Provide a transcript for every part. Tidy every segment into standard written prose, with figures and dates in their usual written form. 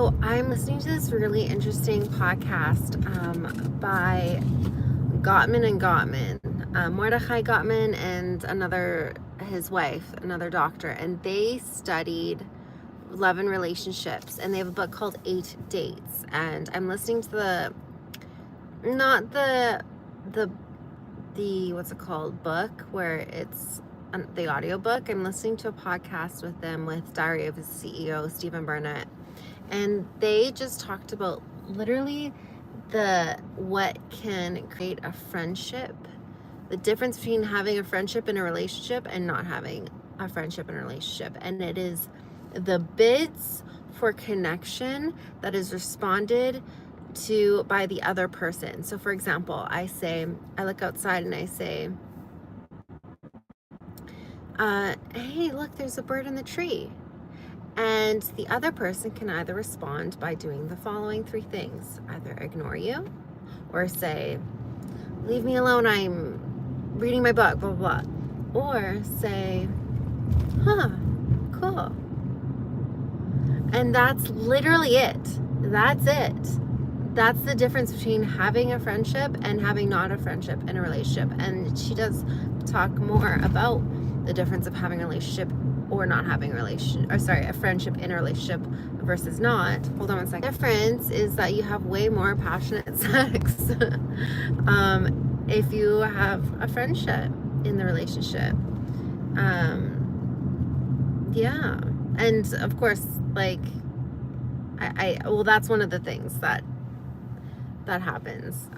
So I'm listening to this really interesting podcast by Gottman and Gottman, Mordechai Gottman and his wife, another doctor, and they studied love and relationships, and they have a book called 8 Dates. And I'm listening to not the what's it called, book, where it's the audio book. I'm listening to a podcast with them with Diary of a CEO, Stephen Barnett, and they just talked about literally what can create a friendship, the difference between having a friendship in a relationship and not having a friendship in a relationship. And it is the bids for connection that is responded to by the other person. So for example, I look outside and I say, hey, look, there's a bird in the tree. And the other person can either respond by doing the following 3 things: either ignore you, or say, leave me alone, I'm reading my book, blah, blah, blah. Or say, huh, cool. And that's literally it. That's it. That's the difference between having a friendship and having not a friendship in a relationship. And she does talk more about the difference of having a relationship or not having a friendship in a relationship versus not. Hold on one second. The difference is that you have way more passionate sex if you have a friendship in the relationship. Yeah. And of course, like, well, that's one of the things that happens,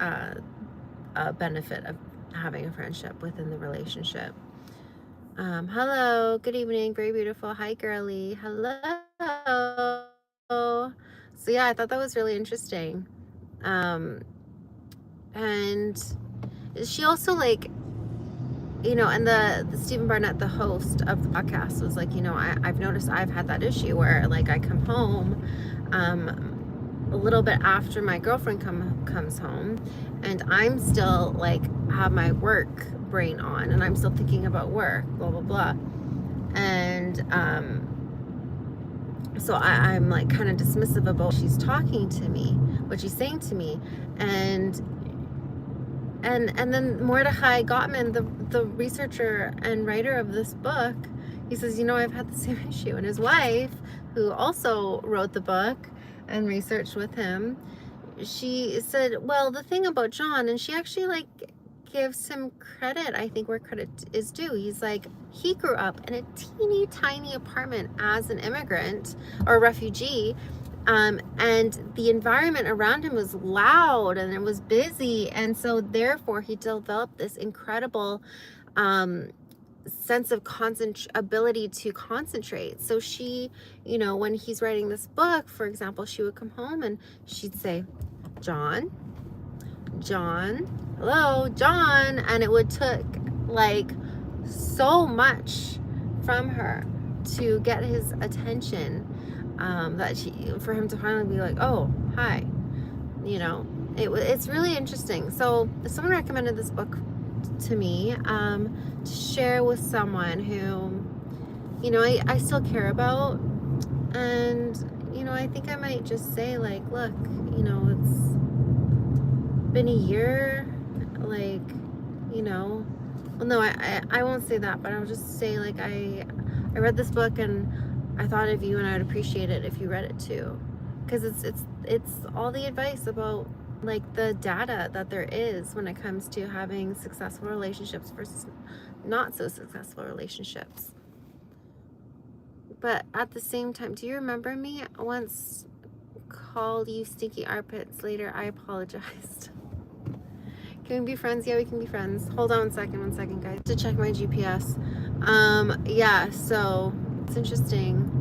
a benefit of having a friendship within the relationship. Hello, good evening, very beautiful. Hi, girly. Hello. So yeah, I thought that was really interesting. And she also, like, and the Stephen Barnett, the host of the podcast, was like, I've noticed I've had that issue where, like, I come home a little bit after my girlfriend comes home, and I'm still, like, have my work brain on, and I'm still thinking about work, blah, blah, blah. And so I'm like kind of dismissive about what she's talking to me, what she's saying to me. And then Mordechai Gottman, the researcher and writer of this book, he says, I've had the same issue. And his wife, who also wrote the book and researched with him, she said, well, the thing about John, and she actually, like, gives him credit, I think, where credit is due. He's like, he grew up in a teeny tiny apartment as an immigrant or refugee, and the environment around him was loud and it was busy, and so therefore he developed this incredible sense of ability to concentrate. So she, when he's writing this book, for example, she would come home and she'd say, John, hello, John, and it would took, like, so much from her to get his attention, for him to finally be like, oh, hi. It's really interesting. So someone recommended this book to me to share with someone who, I still care about. And, I think I might just say, like, look, it's been a year, like, well, no, I won't say that, but I'll just say, like, I read this book and I thought of you, and I would appreciate it if you read it too, because it's all the advice about, like, the data that there is when it comes to having successful relationships versus not so successful relationships. But at the same time, do you remember me once called you stinky armpits? Later I apologized. Can we be friends? Yeah, we can be friends. Hold on one second, guys, to check my GPS. Yeah, so it's interesting.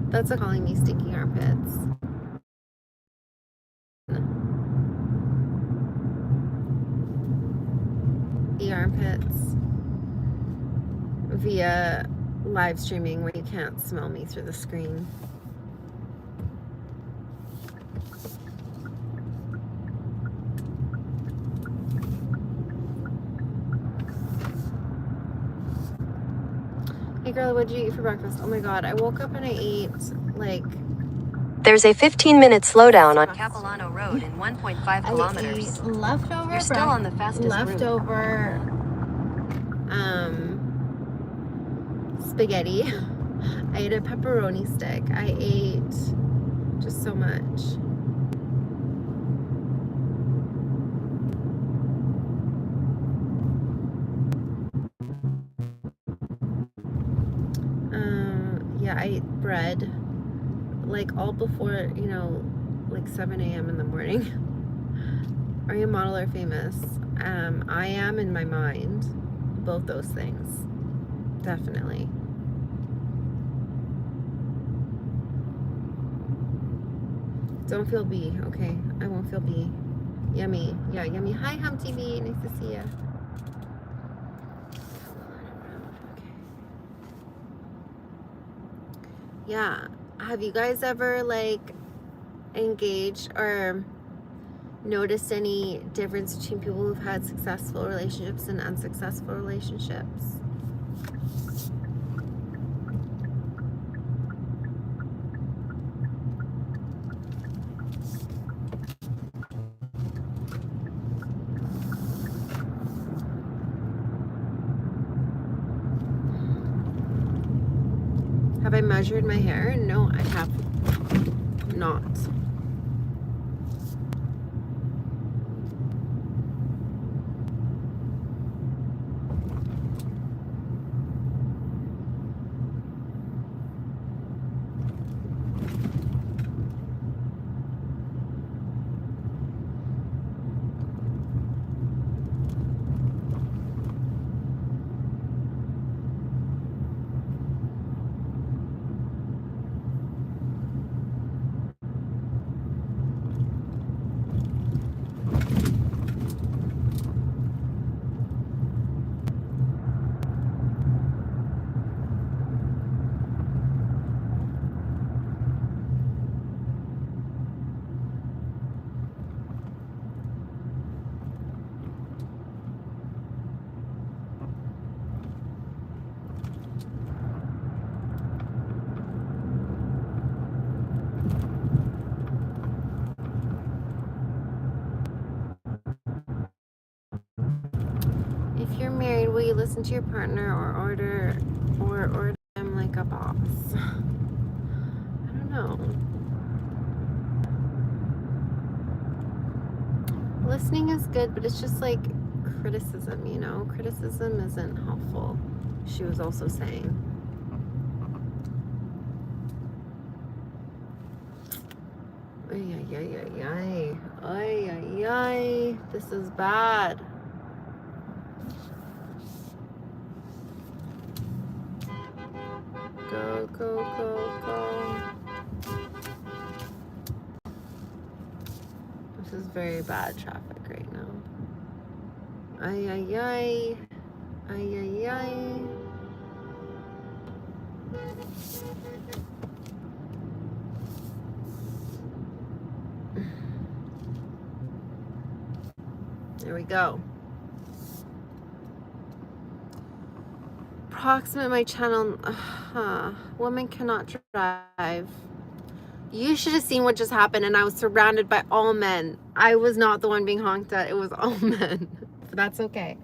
That's calling me stinky armpits. The armpits via live streaming where you can't smell me through the screen. Hey girl, what did you eat for breakfast? Oh my god, I woke up and I ate like... There's a 15-minute slowdown on Capilano Road in 1.5 kilometers. I ate leftover... You're still on the fastest leftover, spaghetti. I ate a pepperoni stick. I ate just so much. Yeah, I ate bread, like all before, you know, like 7 a.m. in the morning. Are you a model or famous? I am in my mind. Both those things. Definitely. Don't feel B. Okay, I won't feel B. Yummy. Yeah, yummy. Hi, Humpty B. Nice to see ya. Yeah. Have you guys ever, like, engaged or noticed any difference between people who've had successful relationships and unsuccessful relationships? Have I measured my hair? No, I have not. If you're married, will you listen to your partner or order them like a boss? I don't know. Listening is good, but it's just like criticism, you know? Criticism isn't helpful, she was also saying. Ay, ay, ay, ay, ay. Ay, ay, ay. This is bad. Go, go, go, go. This is very bad traffic right now. Ay, ay, ay. Ay, ay, ay. There we go. Approximate my channel. Woman cannot drive. You should have seen what just happened, and I was surrounded by all men. I was not the one being honked at. It was all men. But that's okay.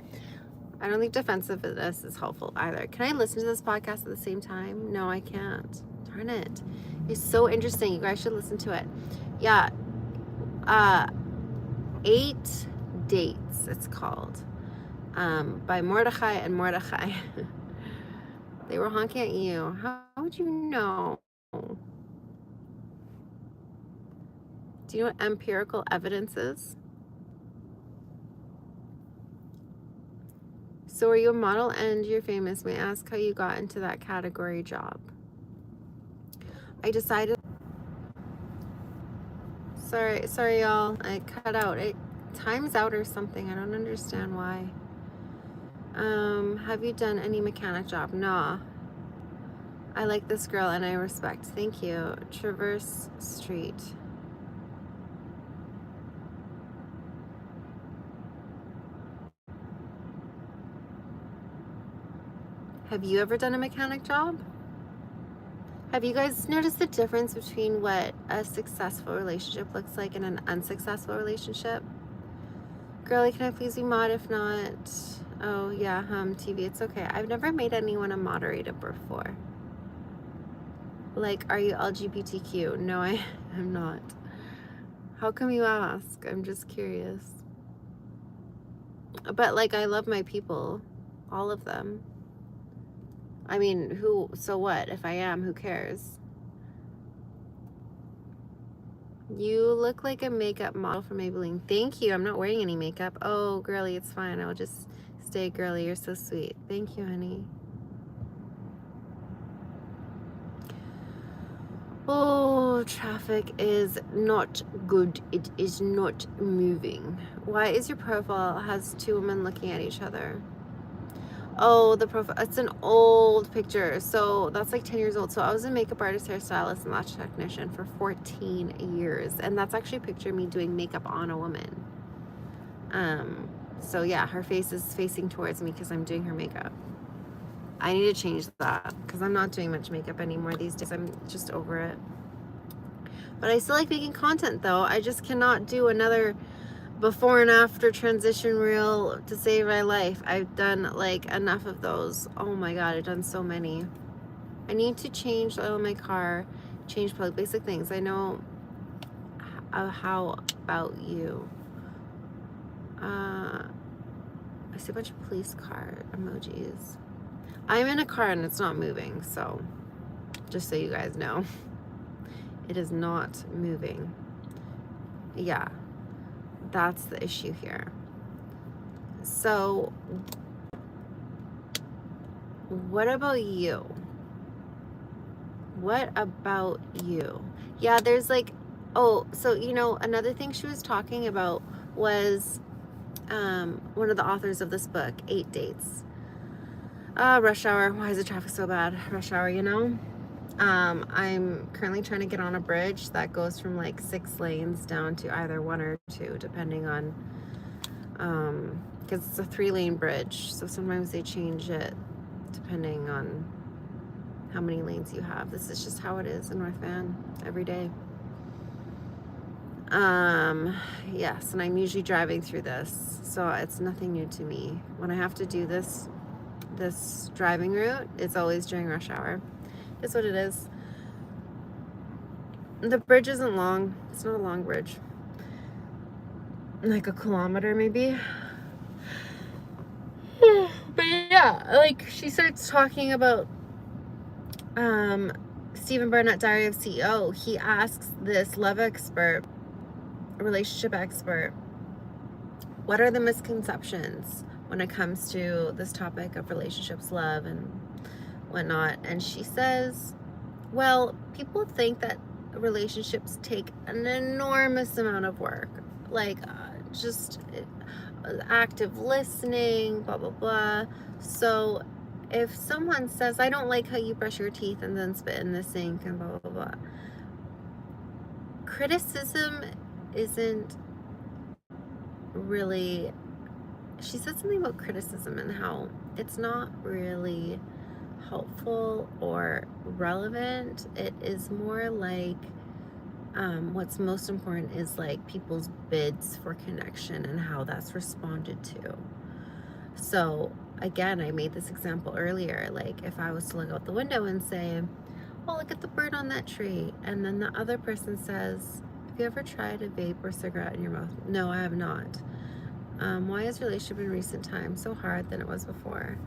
I don't think defensiveness is helpful either. Can I listen to this podcast at the same time? No, I can't. Darn it. It's so interesting. You guys should listen to it. Yeah. 8 Dates, it's called. By Mordechai and Mordechai. They were honking at you. How would you know? Do you know what empirical evidence is? So are you a model and you're famous? May I ask how you got into that category job? I decided... Sorry y'all. I cut out. It times out or something. I don't understand why. Have you done any mechanic job? Nah. I like this girl and I respect. Thank you. Traverse Street. Have you ever done a mechanic job? Have you guys noticed the difference between what a successful relationship looks like and an unsuccessful relationship? Girlie, can I please be mod? If not, oh yeah, TV, it's okay. I've never made anyone a moderator before. Like, are you LGBTQ? No, I am not. How come you ask? I'm just curious. But like, I love my people, all of them. I mean, so what? If I am, who cares? You look like a makeup model for Maybelline. Thank you. I'm not wearing any makeup. Oh, girly, it's fine. I'll just stay girly. You're so sweet. Thank you, honey. Oh, traffic is not good. It is not moving. Why is your profile has 2 women looking at each other? Oh, the profile. It's an old picture. So that's like 10 years old. So I was a makeup artist, hairstylist, and lash technician for 14 years. And that's actually a picture of me doing makeup on a woman. So yeah, her face is facing towards me because I'm doing her makeup. I need to change that because I'm not doing much makeup anymore these days. I'm just over it. But I still like making content though. I just cannot do another before and after transition reel to save my life. I've done like enough of those. Oh my god, I've done so many. I need to change the oil in my car, change plug, basic things. I know. How about you? I see a bunch of police car emojis. I'm in a car and it's not moving, so just so you guys know, it is not moving. Yeah, that's the issue here. So what about you? What about you? Yeah, there's like, oh, so you know, another thing she was talking about was one of the authors of this book, 8 Dates. Rush hour. Why is the traffic so bad? Rush hour, you know? I'm currently trying to get on a bridge that goes from like 6 lanes down to either 1 or 2, depending on, because it's a 3-lane bridge. So sometimes they change it depending on how many lanes you have. This is just how it is in North Van every day. Yes, and I'm usually driving through this, so it's nothing new to me. When I have to do this driving route, it's always during rush hour. It's what it is. The bridge isn't long. It's not a long bridge. Like a kilometer maybe. But yeah, like she starts talking about Stephen Barnett, Diary of CEO. He asks this love expert, relationship expert, what are the misconceptions when it comes to this topic of relationships, love, and whatnot? And she says, well, people think that relationships take an enormous amount of work, like just active listening, blah blah blah. So if someone says, I don't like how you brush your teeth and then spit in the sink and blah blah blah, criticism isn't really, she said something about criticism and how it's not really helpful or relevant. It is more like what's most important is like people's bids for connection and how that's responded to. So again, I made this example earlier, like if I was to look out the window and say, oh, look at the bird on that tree, and then the other person says, have you ever tried a vape or cigarette in your mouth? No, I have not. Why is relationship in recent times so hard than it was before?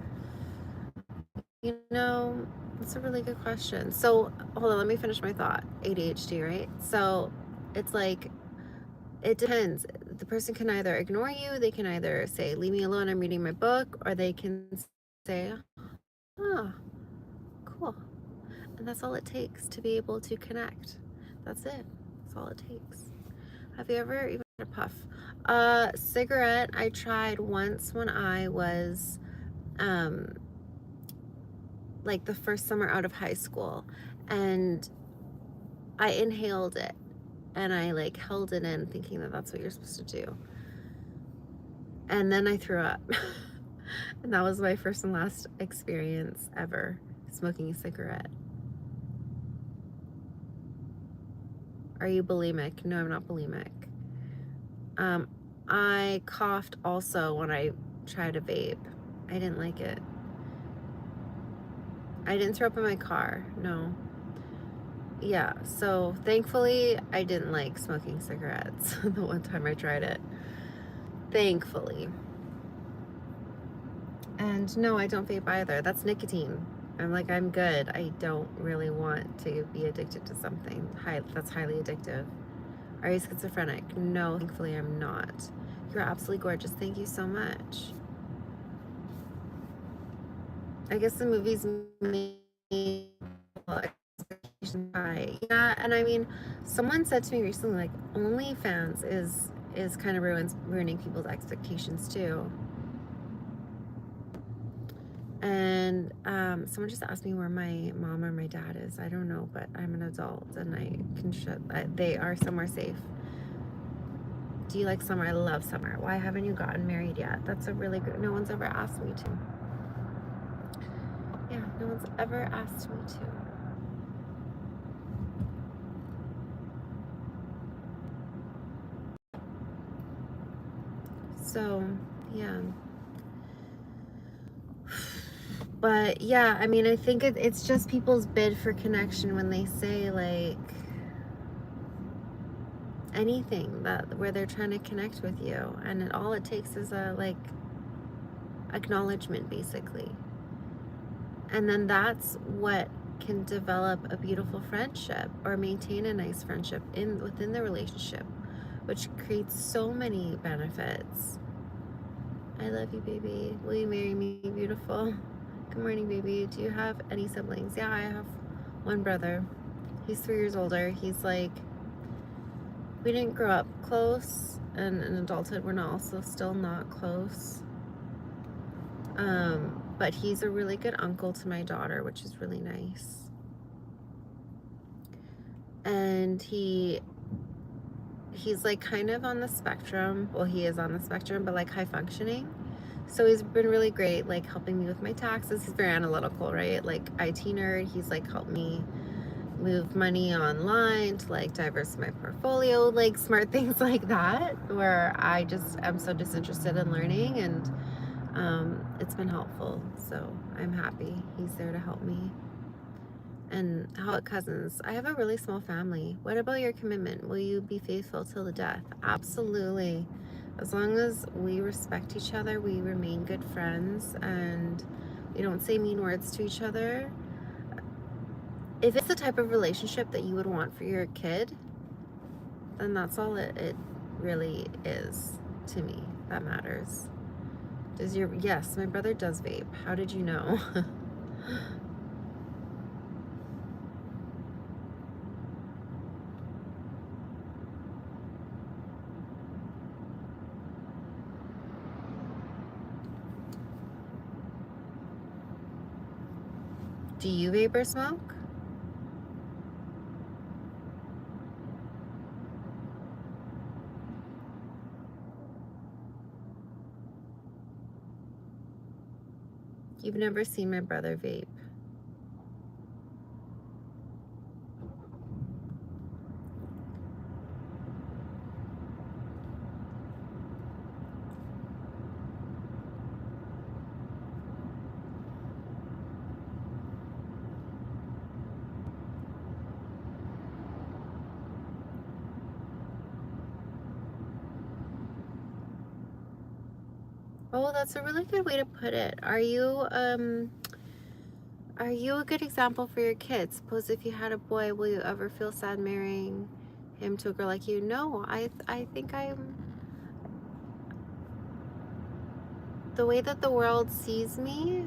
You know, that's a really good question. So hold on, let me finish my thought. ADHD, right? So it's like, it depends. The person can either ignore you, they can either say, leave me alone, I'm reading my book, or they can say, oh, cool. And that's all it takes to be able to connect. That's it. That's all it takes. Have you ever even had a puff? Cigarette, I tried once when I was like the first summer out of high school, and I inhaled it and I like held it in thinking that that's what you're supposed to do, and then I threw up. And that was my first and last experience ever smoking a cigarette. Are you bulimic? No, I'm not bulimic. I coughed also when I tried to vape. I didn't like it. I didn't throw up in my car. No. Yeah, so thankfully I didn't like smoking cigarettes the one time I tried it. Thankfully. And no, I don't vape either. That's nicotine. I'm good. I don't really want to be addicted to something that's highly addictive. Are you schizophrenic? No, thankfully I'm not. You're absolutely gorgeous. Thank you so much. I guess the movies made expectations high. Yeah, and I mean, someone said to me recently, like, OnlyFans is kind of ruining people's expectations too. And someone just asked me where my mom or my dad is. I don't know, but I'm an adult and I can they are somewhere safe. Do you like summer? I love summer. Why haven't you gotten married yet? That's a really good. No one's ever asked me to. Yeah, no one's ever asked me to. So, yeah. But yeah, I mean, I think it's just people's bid for connection when they say like anything where they're trying to connect with you, and all it takes is a like acknowledgement, basically. And then that's what can develop a beautiful friendship or maintain a nice friendship within the relationship, which creates so many benefits. I love you, baby. Will you marry me, beautiful? Good morning, baby. Do you have any siblings? Yeah, I have one brother. He's 3 years older. He's like, we didn't grow up close, and in adulthood we're also still not close. But he's a really good uncle to my daughter, which is really nice. And he's like kind of on the spectrum. Well, he is on the spectrum, but like high functioning. So he's been really great, like helping me with my taxes. He's very analytical, right? Like IT nerd. He's like helped me move money online to like diversify my portfolio, like smart things like that, where I just am so disinterested in learning, and it's been helpful. So I'm happy he's there to help me. And how about cousins? I have a really small family. What about your commitment? Will you be faithful till the death? Absolutely. As long as we respect each other, we remain good friends, and we don't say mean words to each other. If it's the type of relationship that you would want for your kid, then that's all it really is to me that matters. Yes, my brother does vape. How did you know? Do you vape or smoke? You've never seen my brother vape. Oh, that's a really good way to put it. Are you a good example for your kids? Suppose if you had a boy, will you ever feel sad marrying him to a girl like you? No, I think the way that the world sees me,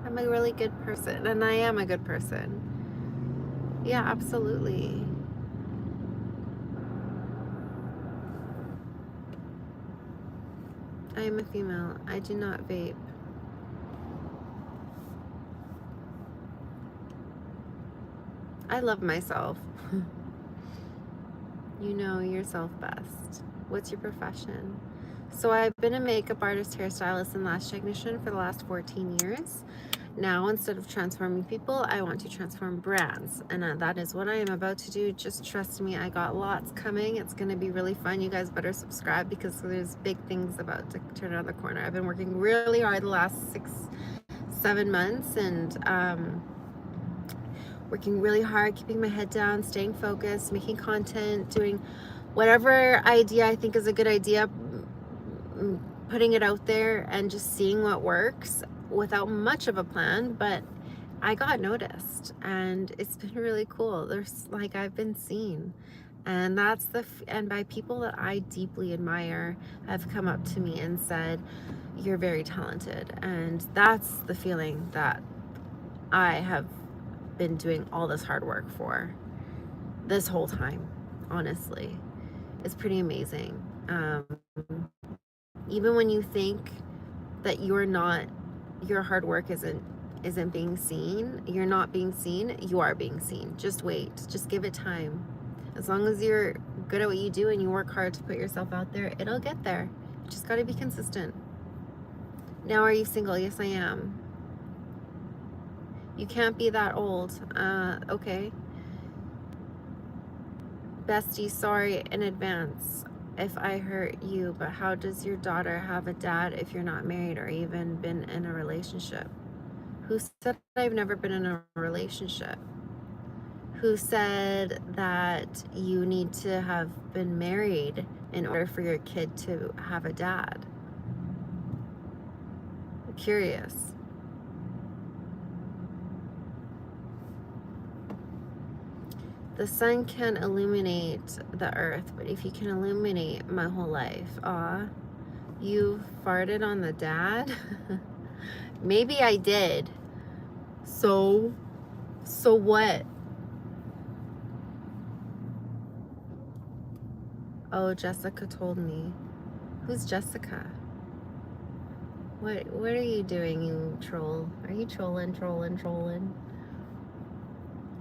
I'm a really good person, and I am a good person. Yeah, absolutely. I am a female. I do not vape. I love myself. You know yourself best. What's your profession? So I've been a makeup artist, hairstylist, and lash technician for the last 14 years. Now, instead of transforming people, I want to transform brands. And that is what I am about to do. Just trust me, I got lots coming. It's going to be really fun. You guys better subscribe because there's big things about to turn around the corner. I've been working really hard the last 6-7 months and working really hard, keeping my head down, staying focused, making content, doing whatever idea I think is a good idea, putting it out there and just seeing what works without much of a plan. But I got noticed and it's been really cool. There's like, I've been seen, and that's and by people that I deeply admire have come up to me and said, you're very talented. And that's the feeling that I have been doing all this hard work for this whole time. Honestly, it's pretty amazing. Even when you think that your hard work isn't being seen, you're not being seen, you are being seen. Just wait, just give it time. As long as you're good at what you do and you work hard to put yourself out there, it'll get there. You just got to be consistent. Now, are you single? Yes, I am. You can't be that old. Okay. Bestie, sorry in advance if I hurt you, but how does your daughter have a dad if you're not married or even been in a relationship? Who said I've never been in a relationship? Who said that you need to have been married in order for your kid to have a dad? I'm curious. The sun can illuminate the earth, but if you can illuminate my whole life, you farted on the dad? Maybe I did. So what? Oh, Jessica told me. Who's Jessica? What are you doing, you troll? Are you trolling?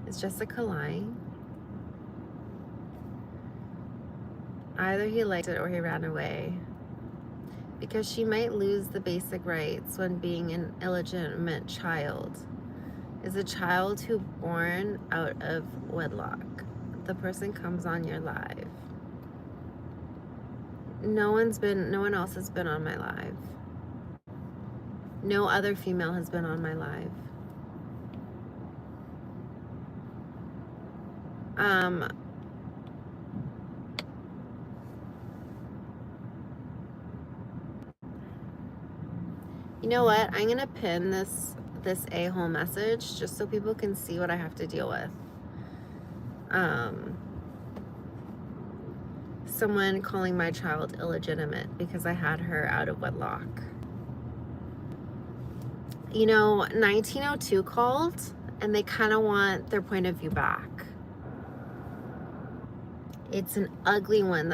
Is Jessica lying? Either he liked it or he ran away. Because she might lose the basic rights when being an illegitimate child. Is a child who born out of wedlock. The person comes on your live. No one else has been on my live. No other female has been on my live. You know what? I'm gonna pin this a-hole message just so people can see what I have to deal with. Someone calling my child illegitimate because I had her out of wedlock. You know, 1902 called and they kind of want their point of view back. It's an ugly one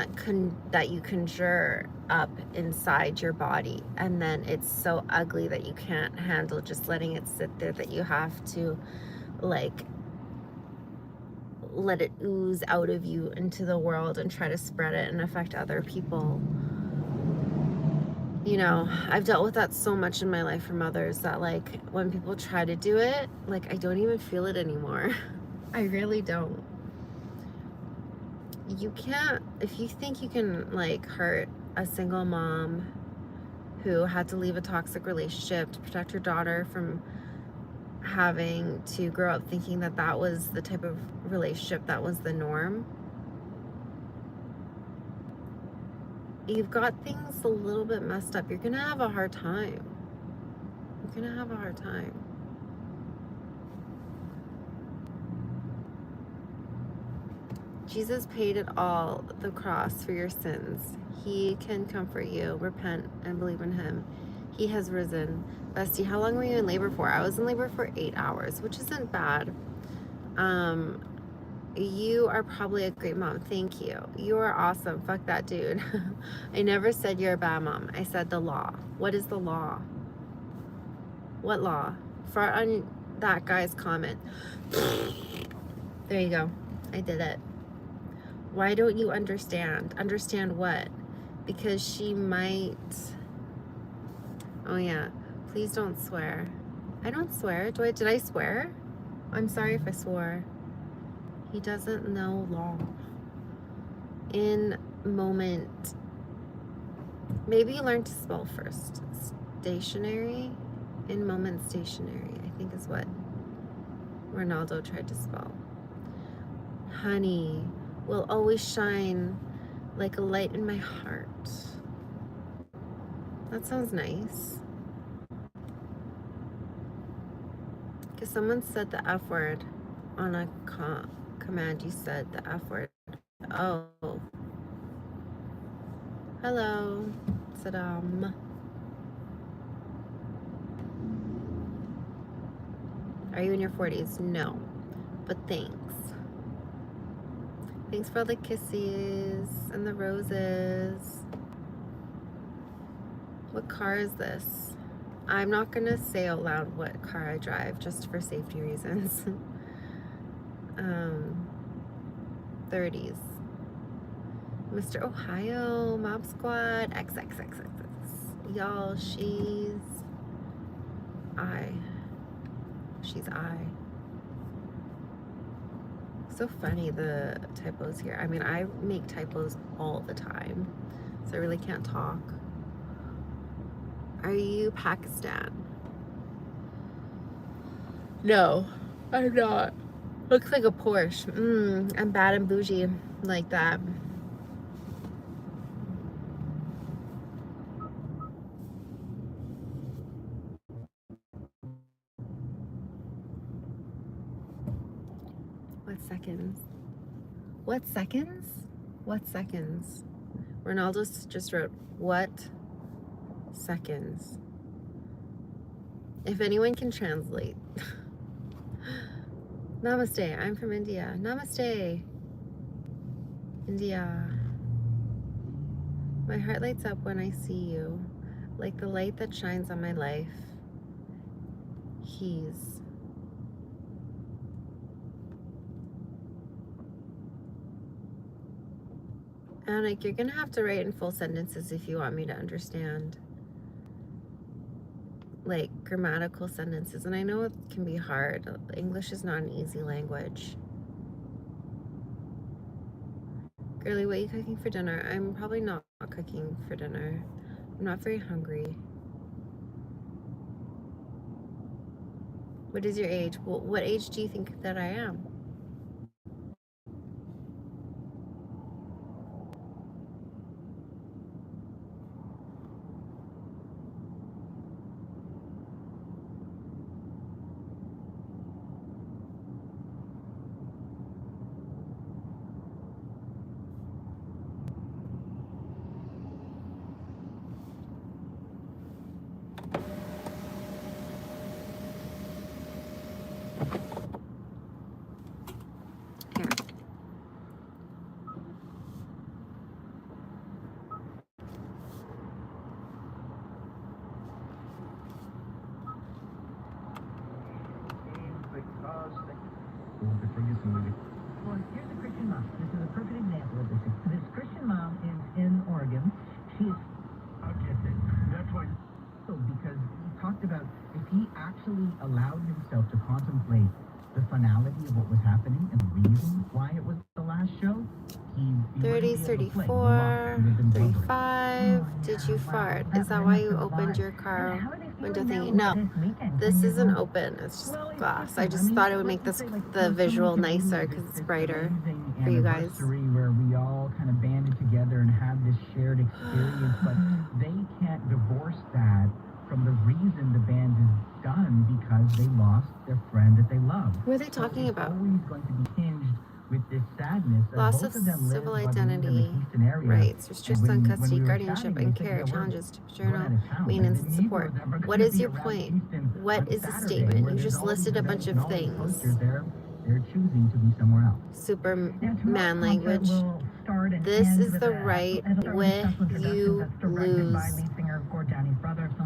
that you conjure up inside your body, and then it's so ugly that you can't handle just letting it sit there, that you have to like let it ooze out of you into the world and try to spread it and affect other people. You know, I've dealt with that so much in my life from others that like when people try to do it, like I don't even feel it anymore. I really don't. You can't, if you think you can like hurt a single mom who had to leave a toxic relationship to protect her daughter from having to grow up thinking that that was the type of relationship that was the norm, you've got things a little bit messed up. You're gonna have a hard time. You're gonna have a hard time. Jesus paid it all, the cross, for your sins. He can comfort you. Repent and believe in him. He has risen. Bestie, how long were you in labor for? I was in labor for 8 hours, which isn't bad. You are probably a great mom. Thank you. You are awesome. Fuck that dude. I never said you're a bad mom. I said the law. What is the law? What law? Fart on that guy's comment. There you go. I did it. Why don't you understand? Understand what? Because she might... Oh yeah. Please don't swear. I don't swear. Did I swear? I'm sorry if I swore. He doesn't know law. In moment. Maybe you learn to spell first. Stationary. In moment stationary, I think is what Ronaldo tried to spell. Honey will always shine like a light in my heart. That sounds nice. Because someone said the F word on a command. You said the F word. Oh. Hello, Saddam. Are you in your 40s? No. But thanks. Thanks for all the kisses and the roses. What car is this? I'm not gonna say out loud what car I drive just for safety reasons. 30s. Mr. Ohio, Mob Squad, XXXXX. Y'all, she's I. She's I. So funny, the typos here. I mean, I make typos all the time, so I really can't talk. Are you Pakistan? No, I'm not. Looks like a Porsche. I'm bad and bougie like that. What seconds? What seconds? What seconds? Ronaldo just wrote, what seconds? If anyone can translate. Namaste, I'm from India. Namaste, India. My heart lights up when I see you, like the light that shines on my life. He's. Anik, you're gonna have to write in full sentences if you want me to understand. Like grammatical sentences, and I know it can be hard. English is not an easy language. Girly, what are you cooking for dinner? I'm probably not cooking for dinner. I'm not very hungry. What is your age? Well, what age do you think that I am? Here. Well, here's a Christian mom. This is a perfect example of this. This Christian mom is in Oregon. She's that's why. So because he talked about if he actually allowed himself to contemplate the finality of what was happening and the reason why it was the last show, he 30s, 34, 35. Did you fart? Is that why you opened your car window thingy? No, this isn't open. It's just glass. I just thought it would make this the visual nicer because it's brighter for you guys. Where we all kind of banded together and had this shared experience, but they can't divorce that from the reason the band is done because they lost their friend that they love. Who are they talking about? Always going to be tinged with this sadness. Loss of civil identity, rights, restrictions on custody, guardianship, and care, challenges to paternal maintenance and support. What is your point? What is the statement? You just listed a bunch of things. They're choosing to be somewhere else. Superman language. This is the right with you lose.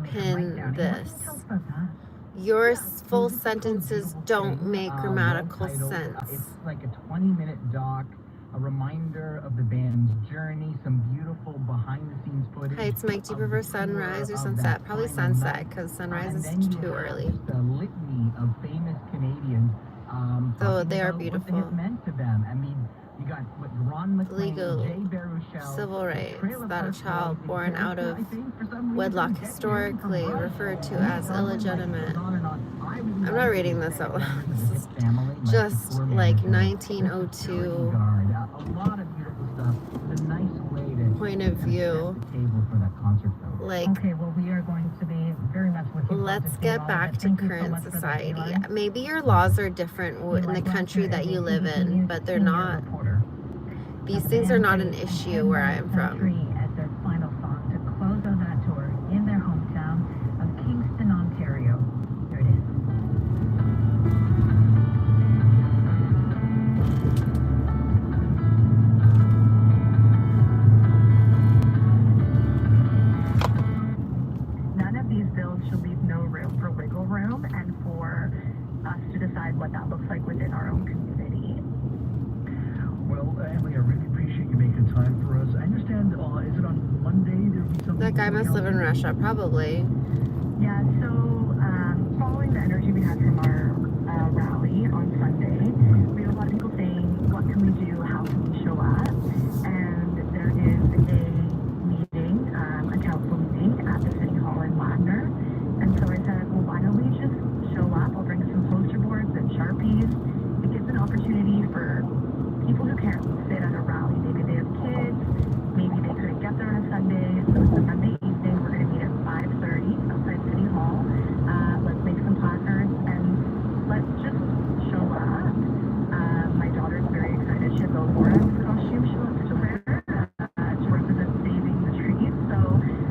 Pin this. Your full sentences don't make grammatical sense. It's like a 20-minute doc a reminder of the band's journey, some beautiful behind-the-scenes footage. Hi, it's Mike. Do you prefer sunrise or sunset? Probably sunset, because sunrise is too early. The litany of famous Canadians. Though they are What they beautiful. have meant to them. I mean, you got Ron McLean, Legal Jay Baruchel, civil rights that a child born out of wedlock historically referred to as illegitimate. I'm not reading this out loud. This is just like 1902 point of view. Like, okay, well, we are going to be very much looking. Let's get back to current society. Maybe your laws are different in the country that you live in, but they're not. These things are not an issue where I am from. As their final song to close out that tour in their hometown of Kingston, Ontario. Here it is. None of these bills should leave no room for wiggle room and for us to decide what that looks like within our own community. Well, Emily, I really appreciate you making time for us. I understand, is it on Monday there'll be something? That guy must live in Russia, probably. Yeah, so following the energy we had from our rally on Sunday, we had a lot of people saying, what can we do? How can we show up? And there is a meeting, a council meeting at the City Hall in Wagner. And so I said, well, why don't we just show up? I'll bring some poster boards and Sharpies. It gives an opportunity for people who can't sit at a rally. Maybe they have kids, maybe they couldn't get there on a Sunday. So it's a Sunday evening. We're going to meet at 5:30 outside City Hall. Let's make some placards and let's just show up. My daughter's very excited. She has a Lawrence costume she wants to wear to represent saving the trees. So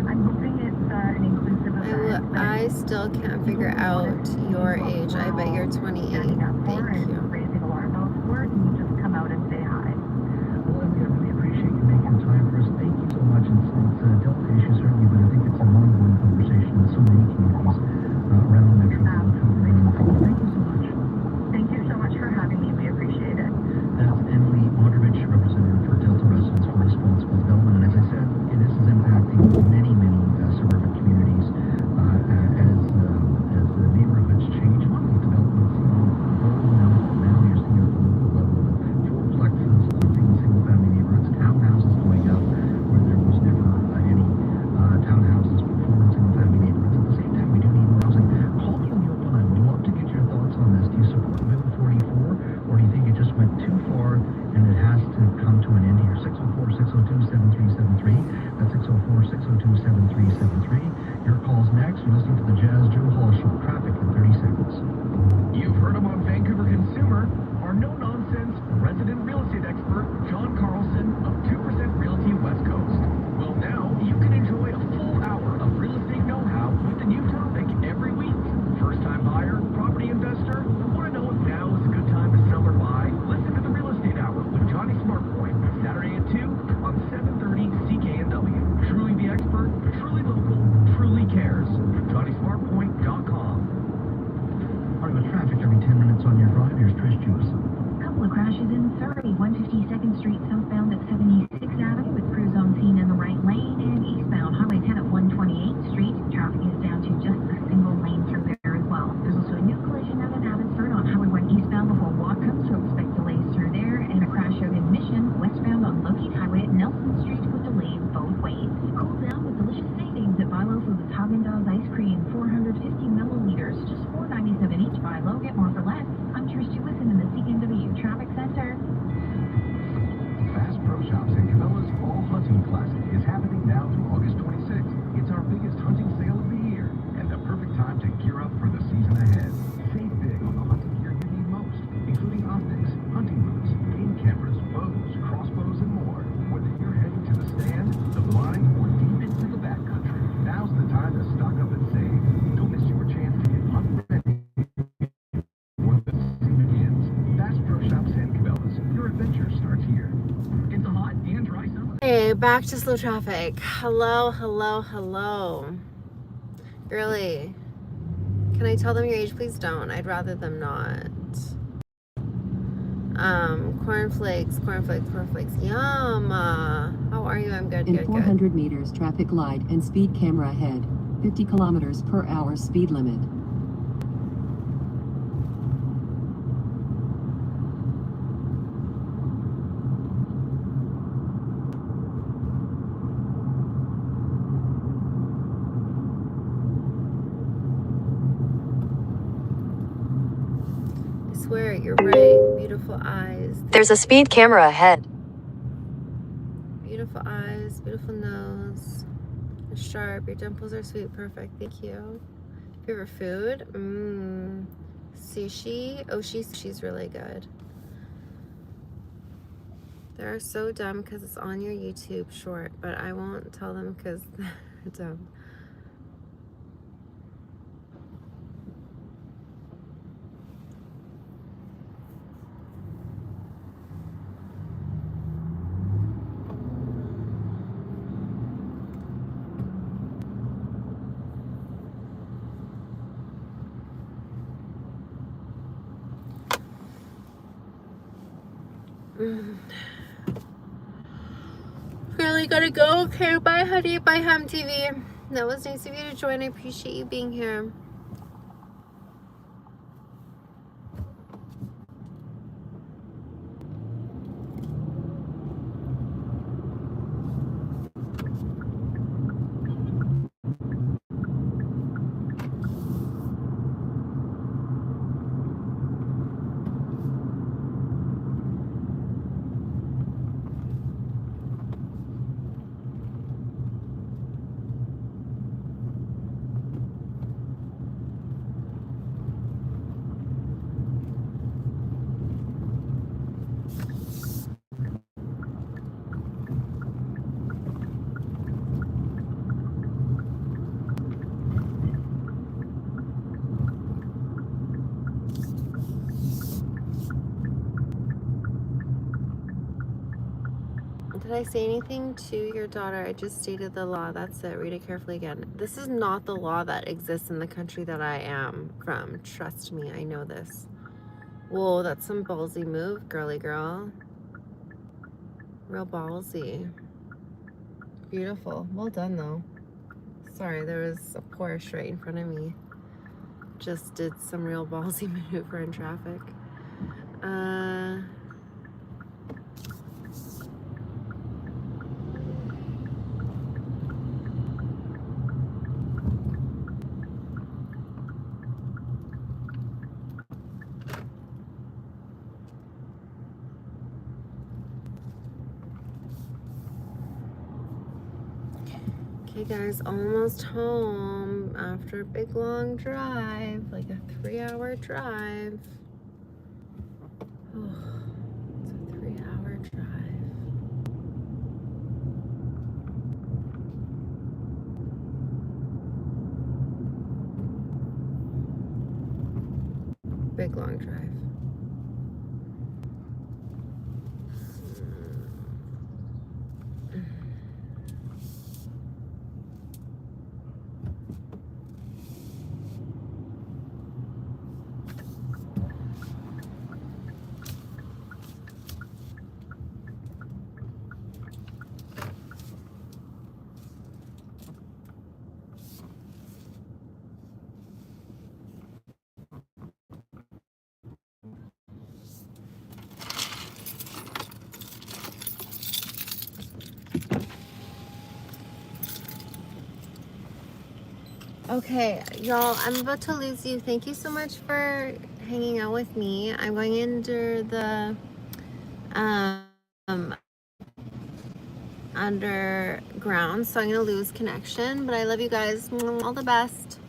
I'm hoping it's an inclusive event. I still can't figure out your age. I bet you're 28. Thank you. Raising alarm bells for it, and you just come out and say hi. Well, Emily, I really appreciate you making time for us. Thank you so much. It's a delicate issue, certainly, but I think it's an ongoing conversation in so many communities around the metro. Thank you so much. Thank you so much for having me. We appreciate it. That's Emily Modrovich, representative for Delta Residents for Responsible Development. And as I said, this is impacting many, many suburban communities as the neighborhoods change. A lot of these developments, now you're seeing at the local level the fourplexes being single-family neighborhoods, townhouses going up where there was never any townhouses before in single-family neighborhoods. At the same time, we do need more housing. Call me on the open line. We'd love to get your thoughts on this. Do you support Bill 44, or do you think it just went too far and it has to come to an end here? 604-602-7373. That's 604-602-7373. Your call's next. You're listening to the Jazz Joe Hall Show. Traffic in 30 seconds. You've heard him on Vancouver Consumer. Our no-nonsense resident real estate expert, John Carlson of 2% Realty West Coast. Well, now you can enjoy a full hour of real estate know-how with a new topic every week. First-time buyer, property investor, want to know if now is a good time to sell or buy? Listen to the Real Estate Hour with Johnny Smartpoint, Saturday at 2 on 730 CKNW. Truly the expert, truly local, truly cares. JohnnySmartPoint.com. Part of the traffic every 10 minutes on your drive. Here's Trish Juice. Couple of crashes in Surrey, 152nd Street southbound at 76th Avenue with crews on scene in the right lane, and eastbound Highway 10 at 128th Street. Traffic is down to just a single lane through there as well. There's also a new collision out at Abbotsford on Highway 1 eastbound before Whatcom, so expect delays through there, and a crash out in Mission westbound on Lougheed Highway at Nelson Street with delays both ways. Cool down with delicious savings at Bilo Foods Haagen-Dazs ice cream, 450 milliliters, just $4.97 each. Buy low, get more for less. I'm Trish Jewison in the CNW Traffic Center. Fast Pro Shops in Cabela's Fall Hunting Classic is happening now through August 26th. It's our biggest hunting sale of the year and the perfect time to gear up for the season ahead. Save big on the hunting gear you need most, including optics, hunting boots, game cameras, bows, crossbows, and more. Whether you're heading to the stand, the blind, or deep into the backcountry, now's the time to stock up and save. Don't miss your chance to get hunt ready before the season begins. Fast Pro Shops and Cabela's. Your adventure starts here. It's a hot and dry summer. Hey, back to slow traffic. Hello, hello, hello. Really? Can I tell them your age? Please don't. I'd rather them not. Cornflakes. Yum. How are you? I'm good. In Good. 400 meters, traffic light and speed camera ahead. 50 kilometers per hour speed limit. I swear, you're right. Beautiful eyes. There's a speed camera ahead. Beautiful eyes. Beautiful nose. You're sharp. Your dimples are sweet. Perfect. Thank you. Favorite food? Sushi. Oh, she's really good. They're so dumb because it's on your YouTube short, but I won't tell them because they're dumb. Really gotta go. Okay, bye, honey. Bye, Ham TV. That was nice of you to join. I appreciate you being here. Did I say anything to your daughter? I just stated the law. That's it. Read it carefully again. This is not the law that exists in the country that I am from. Trust me, I know this. Whoa, that's some ballsy move, girly girl. Real ballsy. Beautiful. Well done, though. Sorry, there was a Porsche right in front of me. Just did some real ballsy maneuver in traffic. Okay, guys, almost home after a big long drive, like a 3-hour drive. Oh, it's a 3-hour drive. Big long drive. Okay, y'all, I'm about to lose you. Thank you so much for hanging out with me. I'm going under the underground, so I'm gonna lose connection, but I love you guys. All the best.